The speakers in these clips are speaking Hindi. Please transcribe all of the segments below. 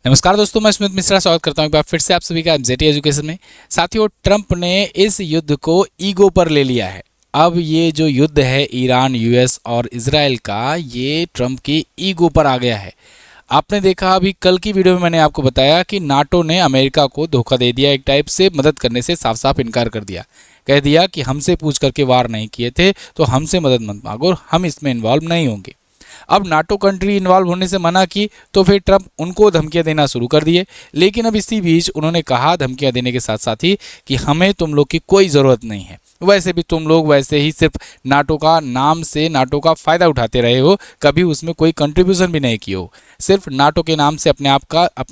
नमस्कार दोस्तों, मैं स्मित मिश्रा स्वागत करता हूं एक बार फिर से आप सभी का एमजेटी एजुकेशन में। साथियों, ट्रंप ने इस युद्ध को ईगो पर ले लिया है। अब ये जो युद्ध है ईरान, यूएस और इजराइल का, ये ट्रंप की ईगो पर आ गया है। आपने देखा अभी कल की वीडियो में मैंने आपको बताया कि नाटो ने अमेरिका को धोखा दे दिया, एक टाइप से मदद करने से साफ साफ इनकार कर दिया। कह दिया कि हमसे पूछ करके वार नहीं किए थे तो हमसे मदद मत मांगो, हम इसमें इन्वॉल्व नहीं होंगे। अब नाटो कंट्री इन्वॉल्व होने से मना की तो फिर ट्रंप उनको धमकियां देना शुरू कर दिए। लेकिन अब इसी बीच उन्होंने कहा धमकियां देने के साथ साथ ही कि हमें तुम लोग की कोई ज़रूरत नहीं है, वैसे भी तुम लोग वैसे ही सिर्फ नाटो का नाम से नाटो का फ़ायदा उठाते रहे हो, कभी उसमें कोई कंट्रीब्यूशन भी नहीं किए हो, सिर्फ नाटो के नाम से अपने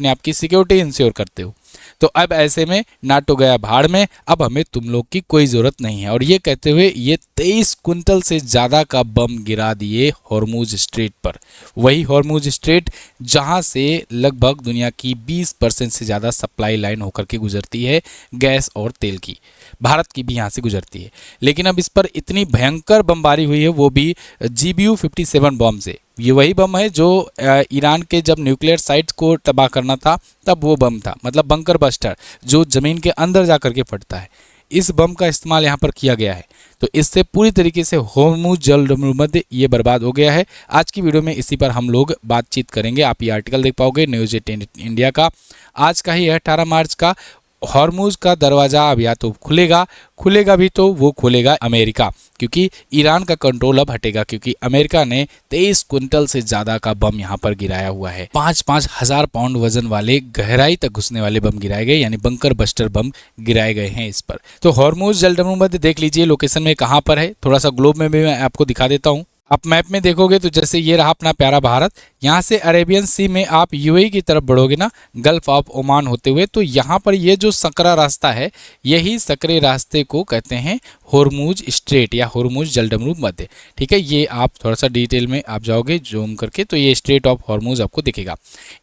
आप की सिक्योरिटी इंश्योर करते हो। तो अब ऐसे में नाटो गया भाड़ में, अब हमें तुम लोग की कोई ज़रूरत नहीं है। और ये कहते हुए ये 23 क्विंटल से ज़्यादा का बम गिरा दिए हॉर्मुज स्ट्रेट पर। वही हॉर्मुज स्ट्रेट जहां से लगभग दुनिया की 20% से ज़्यादा सप्लाई लाइन होकर के गुजरती है, गैस और तेल की। भारत की भी यहाँ से गुजरती है। लेकिन अब इस पर इतनी भयंकर बमबारी हुई है, वो भी GBU-57 बम से। ये वही बम है जो ईरान के जब न्यूक्लियर साइट्स को तबाह करना था तब वो बम था, मतलब बंकर बस्टर, जो ज़मीन के अंदर जा करके फटता है। इस बम का इस्तेमाल यहाँ पर किया गया है। तो इससे पूरी तरीके से होर्मुज जलसंधि ये बर्बाद हो गया है। आज की वीडियो में इसी पर हम लोग बातचीत करेंगे। आप ये आर्टिकल देख पाओगे न्यूज़ 18 इंडिया का, आज का ही है 18 मार्च का। हॉर्मुज का दरवाज़ा अब या तो खुलेगा भी तो वो खुलेगा अमेरिका, क्योंकि ईरान का कंट्रोल अब हटेगा, क्योंकि अमेरिका ने 23 क्विंटल से ज़्यादा का बम यहाँ पर गिराया हुआ है। 5-5 हजार पाउंड वजन वाले गहराई तक घुसने वाले बम गिराए गए, यानी बंकर बस्टर बम गिराए गए हैं इस पर। तो हॉर्मुज जलसंधि देख लीजिए लोकेशन में कहाँ पर है, थोड़ा सा ग्लोब में भी मैं आपको दिखा देता हूँ। आप मैप में देखोगे तो जैसे ये रहा अपना प्यारा भारत, यहाँ से अरेबियन सी में आप यूएई की तरफ बढ़ोगे ना, गल्फ ऑफ ओमान होते हुए, तो यहाँ पर ये जो सकरा रास्ता है, यही सकरे रास्ते को कहते हैं हॉर्मुज स्ट्रेट या हॉर्मुज जलसंधि। ठीक है, ये आप थोड़ा सा डिटेल में आप जाओगे जूम करके तो ये स्ट्रेट ऑफ हॉर्मुज आपको दिखेगा।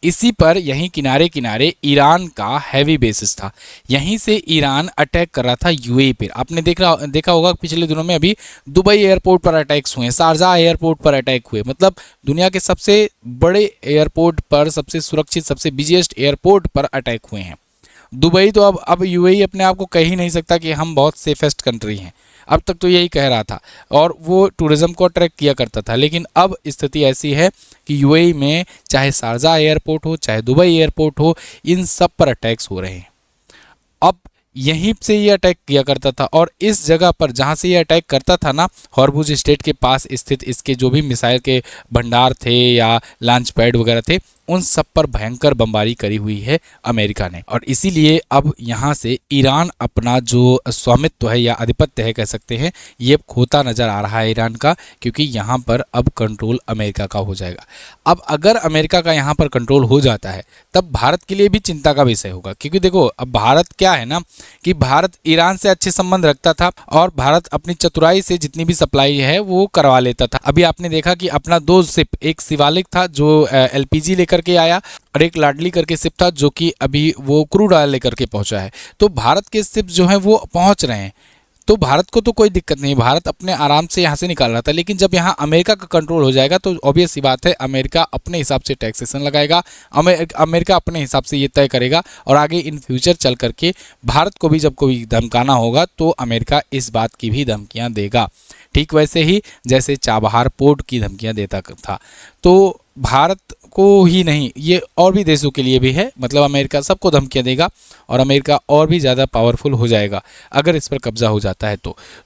इसी पर यहीं किनारे किनारे ईरान का हैवी बेसिस था, यहीं से ईरान अटैक कर रहा था यूएई पर। आपने देखा होगा पिछले दिनों में अभी दुबई एयरपोर्ट पर अटैक्स हुए, शारजाह एयरपोर्ट पर अटैक हुए, मतलब दुनिया के सबसे बड़े एयरपोर्ट पर, सबसे सुरक्षित, सबसे बिजीएस्ट एयरपोर्ट पर अटैक हुए हैं। दुबई तो अब यूएई अपने आप को कह ही नहीं सकता कि हम बहुत सेफेस्ट कंट्री हैं। अब तक तो यही कह रहा था और वो टूरिज्म को अट्रैक्ट किया करता था। लेकिन अब स्थिति ऐसी है कि यूएई में चाहे शारजाह एयरपोर्ट हो, चाहे दुबई एयरपोर्ट हो, इन सब पर अटैक्स हो रहे हैं। अब यहीं से ये अटैक किया करता था और इस जगह पर जहाँ से ये अटैक करता था ना, हॉर्मुज स्ट्रेट के पास स्थित इसके जो भी मिसाइल के भंडार थे या लॉन्च पैड वगैरह थे, उन सब पर भयंकर बमबारी करी हुई है अमेरिका ने। और इसीलिए अब यहाँ से ईरान अपना जो स्वामित्व है या आधिपत्य है कह सकते हैं, ये खोता नजर आ रहा है ईरान का, क्योंकि यहाँ पर अब कंट्रोल अमेरिका का हो जाएगा। अब अगर अमेरिका का यहाँ पर कंट्रोल हो जाता है तब भारत के लिए भी चिंता का विषय होगा, क्योंकि देखो अब भारत क्या है ना कि भारत ईरान से अच्छे संबंध रखता था और भारत अपनी चतुराई से जितनी भी सप्लाई है वो करवा लेता था। अभी आपने देखा कि अपना 2 शिप, एक शिवालिक था जो एलपीजी लेकर के आया और एक लाडली करके शिप था जो कि अभी वो क्रूड ऑयल लेकर के पहुंचा है। तो भारत के शिप जो हैं वो पहुंच रहे हैं, तो भारत को तो कोई दिक्कत नहीं, भारत अपने आराम से यहाँ से निकाल रहा था। लेकिन जब यहाँ अमेरिका का कंट्रोल हो जाएगा तो ऑब्वियस सी बात है, अमेरिका अपने हिसाब से टैक्सेशन लगाएगा, अमेरिका अपने हिसाब से ये तय करेगा और आगे इन फ्यूचर चल करके भारत को भी जब कोई धमकाना होगा तो अमेरिका इस बात की भी धमकियाँ देगा। ठीक वैसे ही जैसे चाबहार पोर्ट की धमकियाँ देता था। तो भारत को ही नहीं, ये और भी देशों के लिए भी है, मतलब अमेरिका सबको धमकियाँ देगा और अमेरिका और भी ज़्यादा पावरफुल हो जाएगा अगर इस पर कब्जा हो जाता है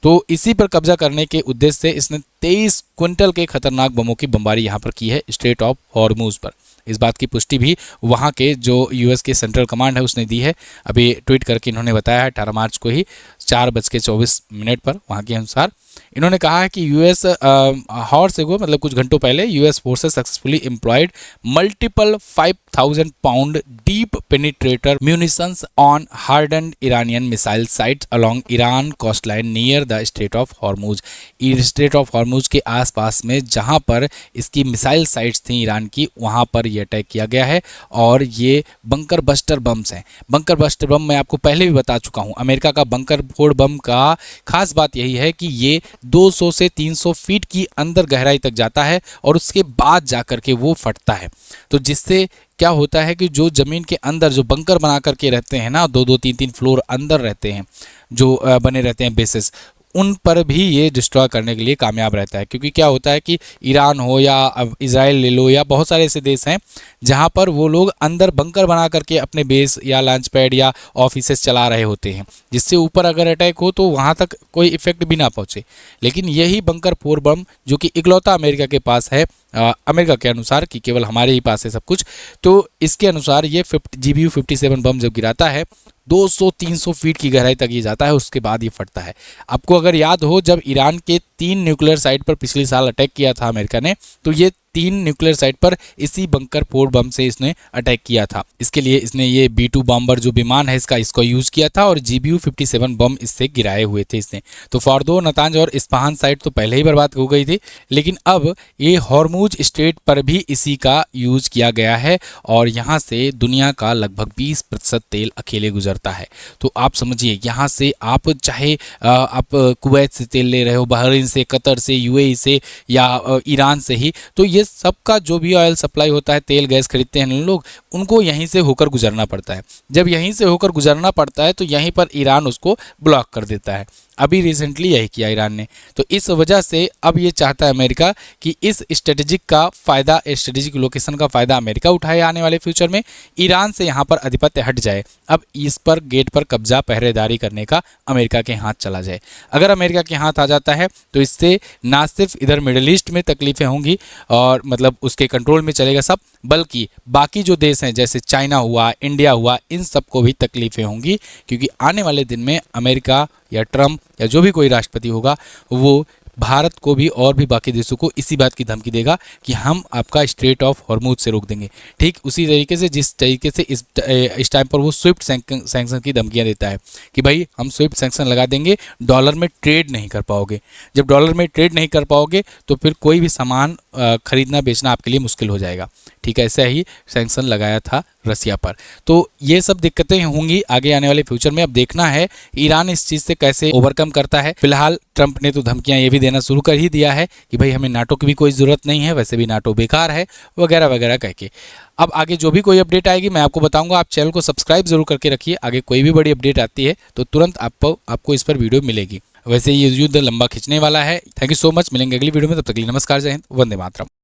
तो इसी पर कब्जा करने के उद्देश्य से इसने 23 क्विंटल के खतरनाक बमों की बमबारी यहाँ पर की है स्ट्रेट ऑफ हॉर्मुज पर। इस बात की पुष्टि भी वहाँ के जो यूएस के सेंट्रल कमांड है उसने दी है। अभी ट्वीट करके इन्होंने बताया है 18 मार्च को ही 4:24 पर, वहाँ के अनुसार इन्होंने कहा है कि यूएस हॉर्स एगो, मतलब कुछ घंटों पहले US forces successfully employed multiple 5000 pound deep penetrator munitions on hardened Iranian missile sites along Iran coast line near the Strait of Hormuz. Strait of Hormuz के आसपास में जहां पर इसकी मिसाइल साइट्स थी ईरान की, वहां पर यह अटैक किया गया है। और ये बंकर बस्टर बम्स हैं। बंकर बस्टर बम मैं आपको पहले भी बता चुका हूं, अमेरिका का बंकर फोड़ बम का खास बात यही है कि ये 200 से 300 फीट की अंदर गहराई तक जाता है और उसके बाद जाकर के वो फटता है, तो जिससे क्या होता है कि जो ज़मीन के अंदर जो बंकर बना करके रहते हैं ना, 2-2 3-3 फ्लोर अंदर रहते हैं, जो बने रहते हैं बेसिस, उन पर भी ये डिस्ट्रॉय करने के लिए कामयाब रहता है। क्योंकि क्या होता है कि ईरान हो या अब इज़राइल ले लो या बहुत सारे ऐसे देश हैं जहाँ पर वो लोग अंदर बंकर बना करके अपने बेस या लॉन्च पैड या ऑफिसेस चला रहे होते हैं, जिससे ऊपर अगर अटैक हो तो वहाँ तक कोई इफेक्ट भी ना पहुँचे। लेकिन यही बंकर 4 बम जो कि इकलौता अमेरिका के पास है, अमेरिका के अनुसार कि केवल हमारे ही पास है सब कुछ, तो इसके अनुसार ये GBU 57 बम जब गिराता है 200-300 फीट की गहराई तक ये जाता है, उसके बाद ये फटता है। आपको अगर याद हो, जब ईरान के 3 न्यूक्लियर साइट पर पिछले साल अटैक किया था अमेरिका ने, तो ये 3 न्यूक्लियर साइट पर इसी बंकर 4 बम से इसने अटैक किया था। इसके लिए इसने ये B-2 बॉम्बर जो विमान है इसको यूज़ किया था और GBU 57 बम इससे गिराए हुए थे इसने। तो फॉर्दो, नतांज और इस्पाहान साइट तो पहले ही बर्बाद हो गई थी, लेकिन अब ये हॉर्मुज स्ट्रेट पर भी इसी का यूज़ किया गया है और यहाँ से दुनिया का लगभग 20% तेल अकेले गुजरता है। तो आप समझिए, यहाँ से आप चाहे आप कुवैत से तेल ले रहे हो, बहरीन से, कतर से, UAE से या ईरान से ही, तो ये सबका जो भी ऑयल सप्लाई होता है, तेल गैस खरीदते हैं लोग, उनको यहीं से होकर गुजरना पड़ता है। जब यहीं से होकर गुजरना पड़ता है तो यहीं पर ईरान उसको ब्लॉक कर देता है। अभी रिसेंटली यही किया ईरान ने। तो इस वजह से अब ये चाहता है अमेरिका कि इस स्ट्रेटेजिक का फ़ायदा, स्ट्रेटेजिक लोकेशन का फ़ायदा अमेरिका उठाए आने वाले फ्यूचर में, ईरान से यहाँ पर आधिपत्य हट जाए। अब इस पर गेट पर कब्जा, पहरेदारी करने का अमेरिका के हाथ चला जाए। अगर अमेरिका के हाथ आ जाता है तो इससे ना सिर्फ इधर मिडल ईस्ट में तकलीफ़ें होंगी और मतलब उसके कंट्रोल में चलेगा सब, बल्कि बाकी जो देश हैं जैसे चाइना हुआ, इंडिया हुआ, इन सबको भी तकलीफ़ें होंगी। क्योंकि आने वाले दिन में अमेरिका या ट्रंप या जो भी कोई राष्ट्रपति होगा वो भारत को भी और भी बाकी देशों को इसी बात की धमकी देगा कि हम आपका स्ट्रेट ऑफ हॉर्मुज से रोक देंगे। ठीक उसी तरीके से जिस तरीके से इस टाइम पर वो स्विफ्ट सैंक्शन की धमकियां देता है कि भाई हम स्विफ्ट सैंक्शन लगा देंगे, डॉलर में ट्रेड नहीं कर पाओगे। जब डॉलर में ट्रेड नहीं कर पाओगे तो फिर कोई भी सामान खरीदना बेचना आपके लिए मुश्किल हो जाएगा। ठीक है, ऐसा ही सैंक्शन लगाया था रसिया पर। तो ये सब दिक्कतें होंगी आगे आने वाले फ्यूचर में। अब देखना है ईरान इस चीज़ से कैसे ओवरकम करता है। फिलहाल ट्रंप ने तो धमकियां ये भी देना शुरू कर ही दिया है कि भाई हमें नाटो की भी कोई ज़रूरत नहीं है, वैसे भी नाटो बेकार है, वगैरह वगैरह कह के। अब आगे जो भी कोई अपडेट आएगी मैं आपको बताऊंगा। आप चैनल को सब्सक्राइब जरूर करके रखिए, आगे कोई भी बड़ी अपडेट आती है तो तुरंत आपको इस पर वीडियो मिलेगी। वैसे ये युद्ध लंबा खिंचने वाला है। थैंक यू सो मच, मिलेंगे अगली वीडियो में, तब तक के लिए नमस्कार, जय हिंद, वंदे मातरम।